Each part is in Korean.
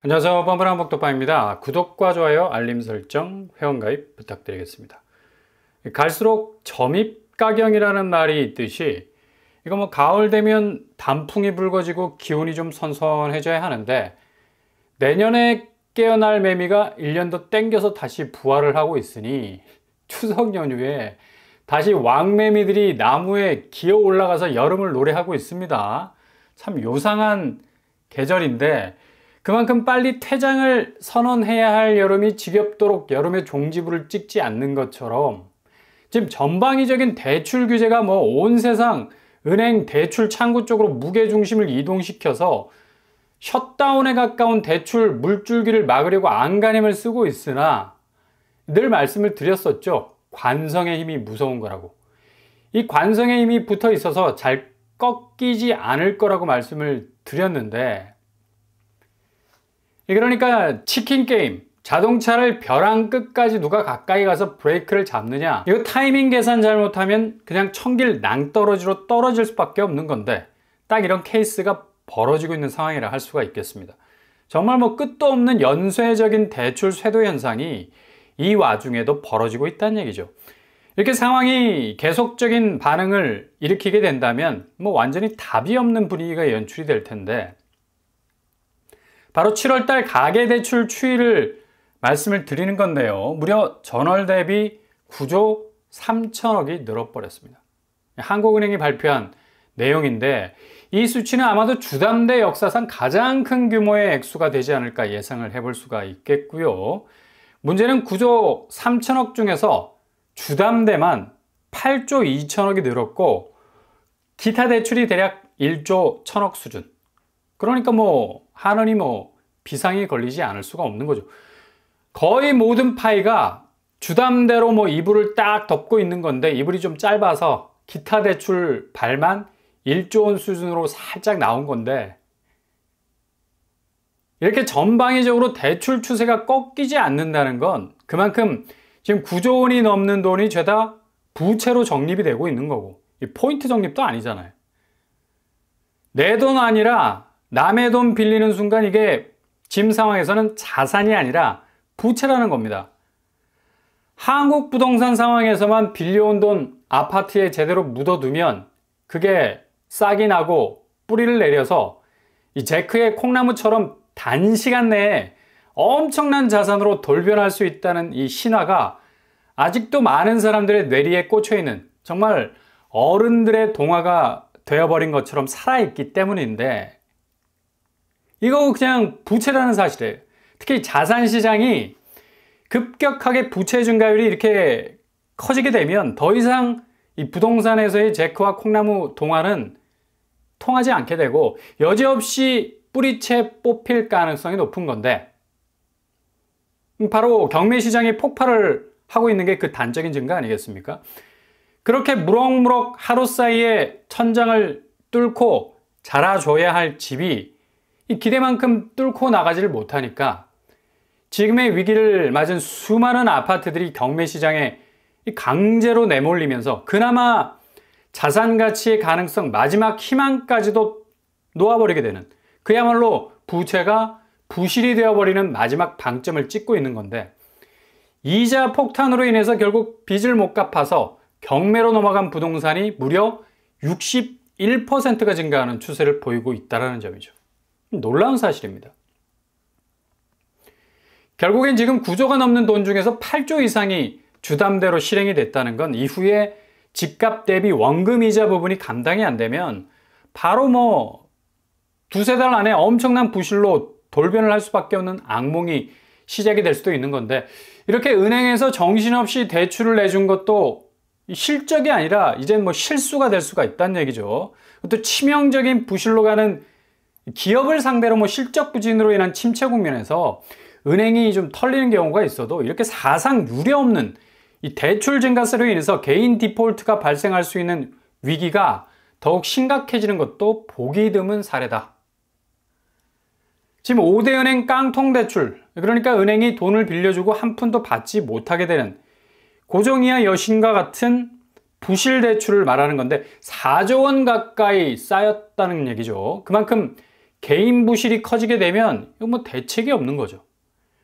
안녕하세요. 뻔뻔한 복덕방입니다. 구독과 좋아요, 알림 설정, 회원가입 부탁드리겠습니다. 갈수록 점입가경이라는 말이 있듯이 이거 뭐 가을 되면 단풍이 붉어지고 기온이 좀 선선해져야 하는데 내년에 깨어날 매미가 1년 더 땡겨서 다시 부활을 하고 있으니 추석 연휴에 다시 왕매미들이 나무에 기어 올라가서 여름을 노래하고 있습니다. 참 요상한 계절인데 그만큼 빨리 퇴장을 선언해야 할 여름이 지겹도록 여름의 종지부를 찍지 않는 것처럼 지금 전방위적인 대출 규제가 뭐 온 세상 은행 대출 창구 쪽으로 무게중심을 이동시켜서 셧다운에 가까운 대출 물줄기를 막으려고 안간힘을 쓰고 있으나 늘 말씀을 드렸었죠. 관성의 힘이 무서운 거라고. 이 관성의 힘이 붙어 있어서 잘 꺾이지 않을 거라고 말씀을 드렸는데 그러니까 치킨 게임, 자동차를 벼랑 끝까지 누가 가까이 가서 브레이크를 잡느냐, 이거 타이밍 계산 잘못하면 그냥 천길 낭떠러지로 떨어질 수밖에 없는 건데 딱 이런 케이스가 벌어지고 있는 상황이라 할 수가 있겠습니다. 정말 뭐 끝도 없는 연쇄적인 대출 쇄도 현상이 이 와중에도 벌어지고 있다는 얘기죠. 이렇게 상황이 계속적인 반응을 일으키게 된다면 뭐 완전히 답이 없는 분위기가 연출이 될 텐데 바로 7월달 가계대출 추이를 말씀을 드리는 건데요. 무려 전월 대비 9조 3천억이 늘어버렸습니다. 한국은행이 발표한 내용인데 이 수치는 아마도 주담대 역사상 가장 큰 규모의 액수가 되지 않을까 예상을 해볼 수가 있겠고요. 문제는 9조 3천억 중에서 주담대만 8조 2천억이 늘었고 기타 대출이 대략 1조 1천억 수준. 그러니까 한원이 비상이 걸리지 않을 수가 없는 거죠. 거의 모든 파이가 주담대로 이불을 딱 덮고 있는 건데 이불이 좀 짧아서 기타 대출 발만 1조 원 수준으로 살짝 나온 건데 이렇게 전방위적으로 대출 추세가 꺾이지 않는다는 건 그만큼 지금 9조 원이 넘는 돈이 죄다 부채로 적립이 되고 있는 거고 포인트 적립도 아니잖아요. 내 돈 아니라 남의 돈 빌리는 순간 이게 지금 상황에서는 자산이 아니라 부채라는 겁니다. 한국 부동산 상황에서만 빌려온 돈 아파트에 제대로 묻어두면 그게 싹이 나고 뿌리를 내려서 이 제크의 콩나무처럼 단시간 내에 엄청난 자산으로 돌변할 수 있다는 이 신화가 아직도 많은 사람들의 뇌리에 꽂혀있는 정말 어른들의 동화가 되어버린 것처럼 살아있기 때문인데 이거 그냥 부채라는 사실이에요. 특히 자산시장이 급격하게 부채 증가율이 이렇게 커지게 되면 더 이상 이 부동산에서의 제크와 콩나무 동화는 통하지 않게 되고 여지없이 뿌리채 뽑힐 가능성이 높은 건데 바로 경매시장이 폭발을 하고 있는 게 그 단적인 증거 아니겠습니까? 그렇게 무럭무럭 하루 사이에 천장을 뚫고 자라줘야 할 집이 이 기대만큼 뚫고 나가지를 못하니까 지금의 위기를 맞은 수많은 아파트들이 경매시장에 강제로 내몰리면서 그나마 자산 가치의 가능성 마지막 희망까지도 놓아버리게 되는 그야말로 부채가 부실이 되어버리는 마지막 방점을 찍고 있는 건데 이자 폭탄으로 인해서 결국 빚을 못 갚아서 경매로 넘어간 부동산이 무려 61%가 증가하는 추세를 보이고 있다는 점이죠. 놀라운 사실입니다. 결국엔 지금 9조가 넘는 돈 중에서 8조 이상이 주담대로 실행이 됐다는 건 이후에 집값 대비 원금 이자 부분이 감당이 안 되면 바로 두세 달 안에 엄청난 부실로 돌변을 할 수밖에 없는 악몽이 시작이 될 수도 있는 건데 이렇게 은행에서 정신없이 대출을 내준 것도 실적이 아니라 이젠 실수가 될 수가 있다는 얘기죠. 또 치명적인 부실로 가는 기업을 상대로 실적 부진으로 인한 침체 국면에서 은행이 좀 털리는 경우가 있어도 이렇게 사상 유례없는 이 대출 증가세로 인해서 개인 디폴트가 발생할 수 있는 위기가 더욱 심각해지는 것도 보기 드문 사례다. 지금 5대 은행 깡통 대출, 그러니까 은행이 돈을 빌려주고 한 푼도 받지 못하게 되는 고종이야 여신과 같은 부실 대출을 말하는 건데 4조 원 가까이 쌓였다는 얘기죠. 그만큼 개인 부실이 커지게 되면 이거 뭐 대책이 없는 거죠.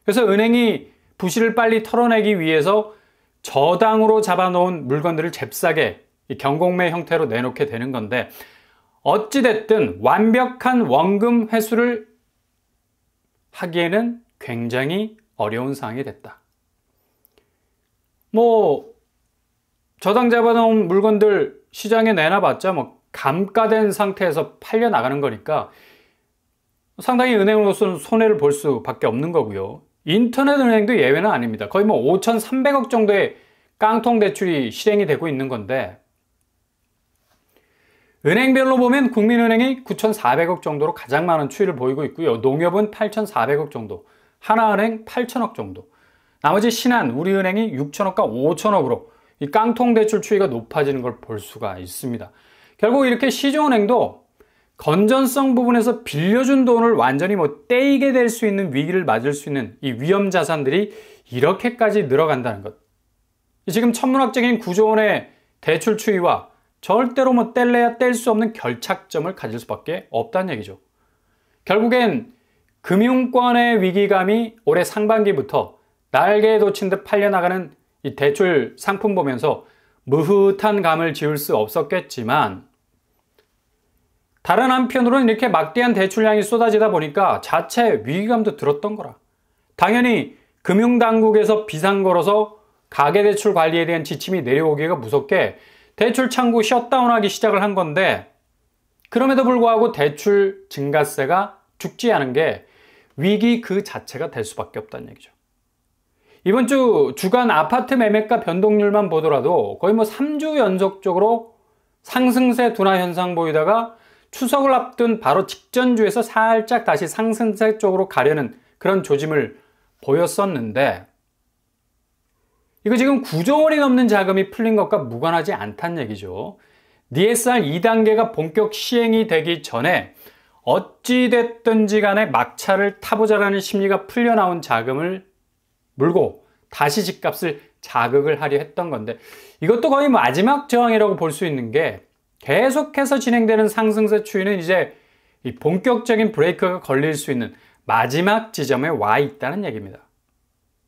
그래서 은행이 부실을 빨리 털어내기 위해서 저당으로 잡아놓은 물건들을 잽싸게 경공매 형태로 내놓게 되는 건데, 어찌됐든 완벽한 원금 회수를 하기에는 굉장히 어려운 상황이 됐다. 뭐 저당 잡아놓은 물건들 시장에 내놔봤자 뭐 감가된 상태에서 팔려 나가는 거니까 상당히 은행으로서는 손해를 볼 수밖에 없는 거고요. 인터넷 은행도 예외는 아닙니다. 거의 뭐 5,300억 정도의 깡통 대출이 실행이 되고 있는 건데, 은행별로 보면 국민은행이 9,400억 정도로 가장 많은 추이를 보이고 있고요. 농협은 8,400억 정도, 하나은행 8,000억 정도, 나머지 신한, 우리은행이 6,000억과 5,000억으로 이 깡통 대출 추이가 높아지는 걸 볼 수가 있습니다. 결국 이렇게 시중은행도 건전성 부분에서 빌려준 돈을 완전히 뭐 떼이게 될 수 있는 위기를 맞을 수 있는 이 위험 자산들이 이렇게까지 늘어간다는 것. 지금 천문학적인 9조 원의 대출 추이와 절대로 뭐 뗄래야 뗄 수 없는 결착점을 가질 수밖에 없다는 얘기죠. 결국엔 금융권의 위기감이 올해 상반기부터 날개에 돋친 듯 팔려나가는 이 대출 상품 보면서 무흐한 감을 지울 수 없었겠지만, 다른 한편으로는 이렇게 막대한 대출량이 쏟아지다 보니까 자체 위기감도 들었던 거라. 당연히 금융당국에서 비상 걸어서 가계대출 관리에 대한 지침이 내려오기가 무섭게 대출 창구 셧다운하기 시작을 한 건데, 그럼에도 불구하고 대출 증가세가 죽지 않은 게 위기 그 자체가 될 수밖에 없다는 얘기죠. 이번 주 주간 아파트 매매가 변동률만 보더라도 거의 뭐 3주 연속적으로 상승세 둔화 현상 보이다가 추석을 앞둔 바로 직전 주에서 살짝 다시 상승세 쪽으로 가려는 그런 조짐을 보였었는데, 이거 지금 9조 원이 넘는 자금이 풀린 것과 무관하지 않다는 얘기죠. DSR 2단계가 본격 시행이 되기 전에 어찌됐든지 간에 막차를 타보자라는 심리가 풀려나온 자금을 물고 다시 집값을 자극을 하려 했던 건데, 이것도 거의 마지막 저항이라고 볼 수 있는 게, 계속해서 진행되는 상승세 추이는 이제 이 본격적인 브레이크가 걸릴 수 있는 마지막 지점에 와 있다는 얘기입니다.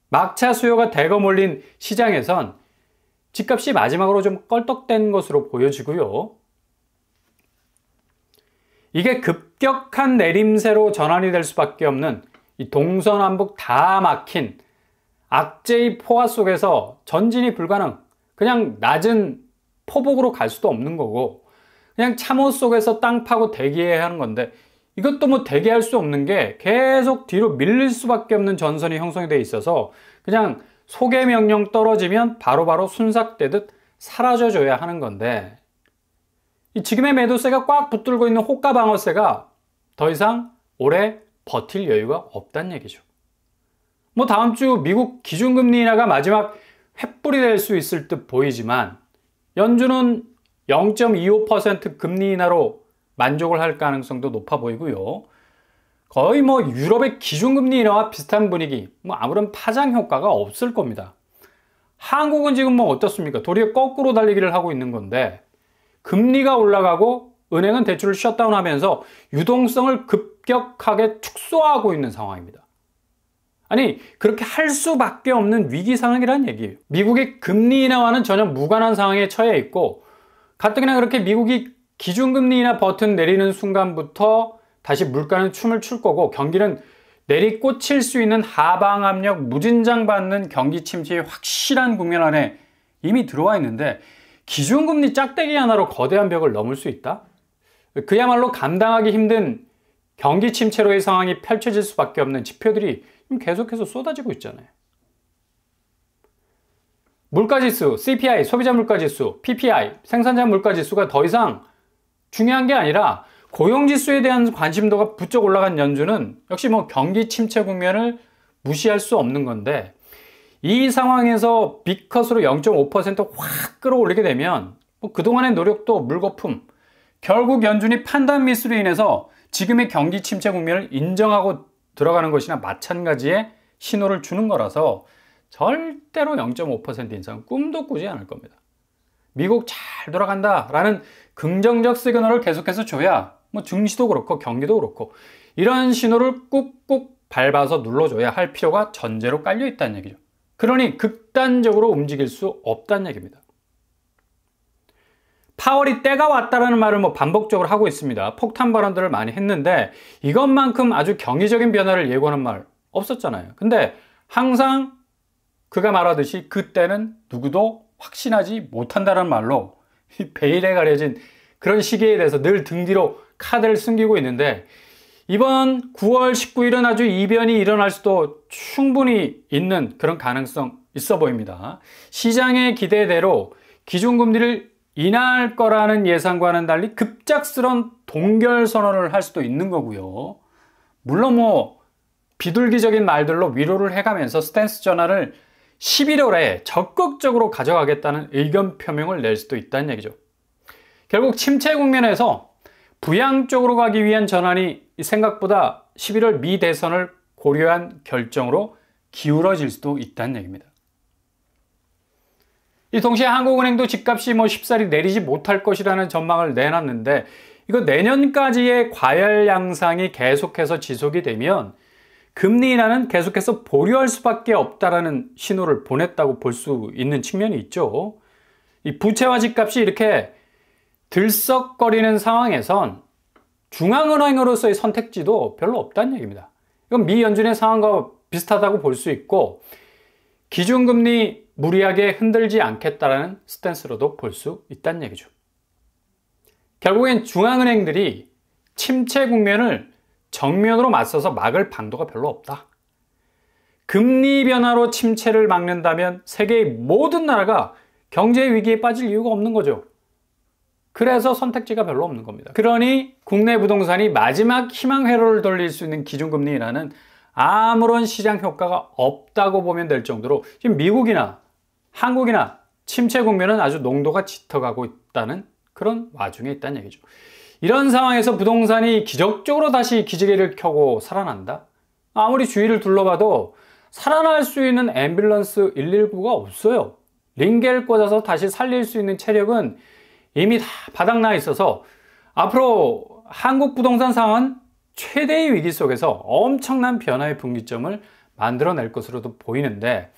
막차 수요가 대거 몰린 시장에선 집값이 마지막으로 좀 껄떡댄 것으로 보여지고요. 이게 급격한 내림세로 전환이 될 수밖에 없는 이 동서남북 다 막힌 악재의 포화 속에서 전진이 불가능, 그냥 낮은 포복으로 갈 수도 없는 거고, 그냥 참호 속에서 땅 파고 대기해야 하는 건데, 이것도 뭐 대기할 수 없는 게 계속 뒤로 밀릴 수밖에 없는 전선이 형성이 돼 있어서 그냥 소개 명령 떨어지면 바로바로 순삭되듯 사라져줘야 하는 건데, 이 지금의 매도세가 꽉 붙들고 있는 호가 방어세가 더 이상 오래 버틸 여유가 없다는 얘기죠. 뭐 다음 주 미국 기준금리 인하가 마지막 횃불이 될 수 있을 듯 보이지만, 연준은 0.25% 금리 인하로 만족을 할 가능성도 높아 보이고요. 거의 뭐 유럽의 기준금리 인하와 비슷한 분위기, 뭐 아무런 파장 효과가 없을 겁니다. 한국은 지금 뭐 어떻습니까? 도리어 거꾸로 달리기를 하고 있는 건데, 금리가 올라가고 은행은 대출을 셧다운하면서 유동성을 급격하게 축소하고 있는 상황입니다. 아니, 그렇게 할 수밖에 없는 위기 상황이라는 얘기예요. 미국의 금리 인하와는 전혀 무관한 상황에 처해 있고, 가뜩이나 그렇게 미국이 기준금리 인하 버튼 내리는 순간부터 다시 물가는 춤을 출 거고, 경기는 내리꽂힐 수 있는 하방 압력 무진장 받는 경기 침체의 확실한 국면 안에 이미 들어와 있는데, 기준금리 짝대기 하나로 거대한 벽을 넘을 수 있다? 그야말로 감당하기 힘든 경기 침체로의 상황이 펼쳐질 수밖에 없는 지표들이 계속해서 쏟아지고 있잖아요. 물가지수, CPI, 소비자 물가지수, PPI, 생산자 물가지수가 더 이상 중요한 게 아니라 고용지수에 대한 관심도가 부쩍 올라간 연준은 역시 뭐 경기 침체 국면을 무시할 수 없는 건데, 이 상황에서 빅컷으로 0.5%확 끌어올리게 되면 뭐 그동안의 노력도 물거품, 결국 연준이 판단 미스로 인해서 지금의 경기 침체 국면을 인정하고 들어가는 것이나 마찬가지의 신호를 주는 거라서 절대로 0.5% 인상 꿈도 꾸지 않을 겁니다. 미국 잘 돌아간다 라는 긍정적 시그널을 계속해서 줘야 뭐 증시도 그렇고 경기도 그렇고 이런 신호를 꾹꾹 밟아서 눌러줘야 할 필요가 전제로 깔려 있다는 얘기죠. 그러니 극단적으로 움직일 수 없다는 얘기입니다. 파월이 때가 왔다라는 말을 반복적으로 하고 있습니다. 폭탄 발언들을 많이 했는데 이것만큼 아주 경이적인 변화를 예고하는 말 없었잖아요. 근데 항상 그가 말하듯이 그때는 누구도 확신하지 못한다는 말로 베일에 가려진 그런 시기에 대해서 늘 등 뒤로 카드를 숨기고 있는데 이번 9월 19일은 아주 이변이 일어날 수도 충분히 있는 그런 가능성 있어 보입니다. 시장의 기대대로 기준금리를 인하할 거라는 예상과는 달리 급작스런 동결 선언을 할 수도 있는 거고요. 물론 비둘기적인 말들로 위로를 해가면서 스탠스 전환을 11월에 적극적으로 가져가겠다는 의견 표명을 낼 수도 있다는 얘기죠. 결국 침체 국면에서 부양 쪽으로 가기 위한 전환이 생각보다 11월 미 대선을 고려한 결정으로 기울어질 수도 있다는 얘기입니다. 이 동시에 한국은행도 집값이 쉽사리 내리지 못할 것이라는 전망을 내놨는데 이거 내년까지의 과열 양상이 계속해서 지속이 되면 금리 인하는 계속해서 보류할 수밖에 없다라는 신호를 보냈다고 볼 수 있는 측면이 있죠. 이 부채와 집값이 이렇게 들썩거리는 상황에선 중앙은행으로서의 선택지도 별로 없다는 얘기입니다. 이건 미 연준의 상황과 비슷하다고 볼 수 있고 기준금리 무리하게 흔들지 않겠다라는 스탠스로도 볼 수 있다는 얘기죠. 결국엔 중앙은행들이 침체 국면을 정면으로 맞서서 막을 방도가 별로 없다. 금리 변화로 침체를 막는다면 세계의 모든 나라가 경제 위기에 빠질 이유가 없는 거죠. 그래서 선택지가 별로 없는 겁니다. 그러니 국내 부동산이 마지막 희망 회로를 돌릴 수 있는 기준금리 인하는 아무런 시장 효과가 없다고 보면 될 정도로 지금 미국이나 한국이나 침체 국면은 아주 농도가 짙어가고 있다는 그런 와중에 있다는 얘기죠. 이런 상황에서 부동산이 기적적으로 다시 기지개를 켜고 살아난다? 아무리 주위를 둘러봐도 살아날 수 있는 앰뷸런스 119가 없어요. 링겔 꽂아서 다시 살릴 수 있는 체력은 이미 다 바닥나 있어서 앞으로 한국 부동산 상황은 최대의 위기 속에서 엄청난 변화의 분기점을 만들어낼 것으로도 보이는데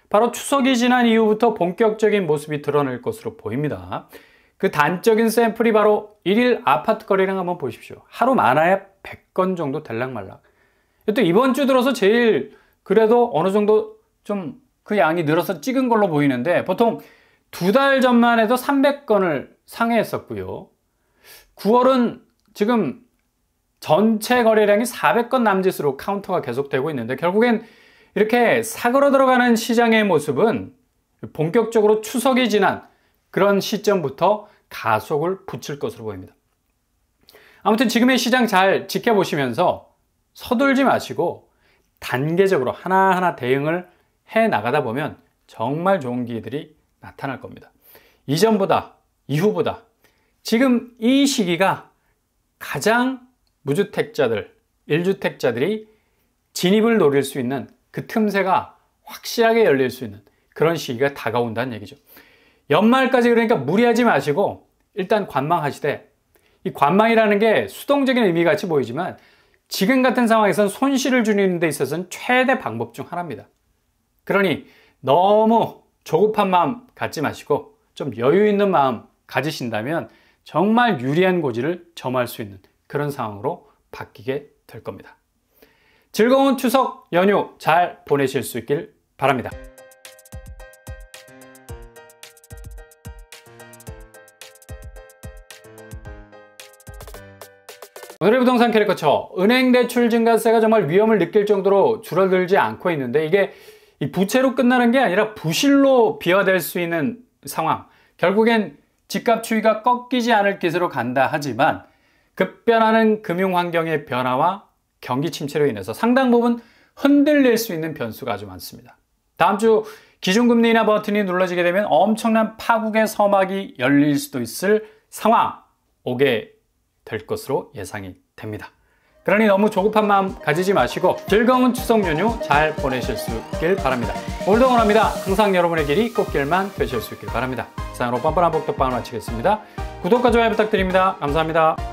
바로 추석이 지난 이후부터 본격적인 모습이 드러날 것으로 보입니다. 그 단적인 샘플이 바로 1일 아파트 거래량 한번 보십시오. 하루 많아야 100건 정도 될락말락. 또 이번 주 들어서 제일 그래도 어느 정도 좀 그 양이 늘어서 찍은 걸로 보이는데 보통 2달 전만 해도 300건을 상회했었고요. 9월은 지금 전체 거래량이 400건 남짓으로 카운터가 계속되고 있는데 결국엔 이렇게 사고로 들어가는 시장의 모습은 본격적으로 추석이 지난 그런 시점부터 가속을 붙일 것으로 보입니다. 아무튼 지금의 시장 잘 지켜보시면서 서둘지 마시고 단계적으로 하나하나 대응을 해 나가다 보면 정말 좋은 기회들이 나타날 겁니다. 이전보다 이후보다 지금 이 시기가 가장 무주택자들, 1주택자들이 진입을 노릴 수 있는 그 틈새가 확실하게 열릴 수 있는 그런 시기가 다가온다는 얘기죠. 연말까지 그러니까 무리하지 마시고 일단 관망하시되 이 관망이라는 게 수동적인 의미 같이 보이지만 지금 같은 상황에서는 손실을 줄이는 데 있어서는 최대 방법 중 하나입니다. 그러니 너무 조급한 마음 갖지 마시고 좀 여유 있는 마음 가지신다면 정말 유리한 고지를 점할 수 있는 그런 상황으로 바뀌게 될 겁니다. 즐거운 추석 연휴 잘 보내실 수 있길 바랍니다. 오늘의 부동산 캐릭터처 은행 대출 증가세가 정말 위험을 느낄 정도로 줄어들지 않고 있는데 이게 이 부채로 끝나는 게 아니라 부실로 비화될 수 있는 상황, 결국엔 집값 추이가 꺾이지 않을 기세로 간다 하지만 급변하는 금융 환경의 변화와 경기 침체로 인해서 상당 부분 흔들릴 수 있는 변수가 아주 많습니다. 다음 주 기준금리 인하 버튼이 눌러지게 되면 엄청난 파국의 서막이 열릴 수도 있을 상황 오게 될 것으로 예상이 됩니다. 그러니 너무 조급한 마음 가지지 마시고 즐거운 추석 연휴 잘 보내실 수 있길 바랍니다. 오늘도 응원합니다. 항상 여러분의 길이 꽃길만 되실 수 있길 바랍니다. 이상으로 뻔뻔한 복덕방을 마치겠습니다. 구독과 좋아요 부탁드립니다. 감사합니다.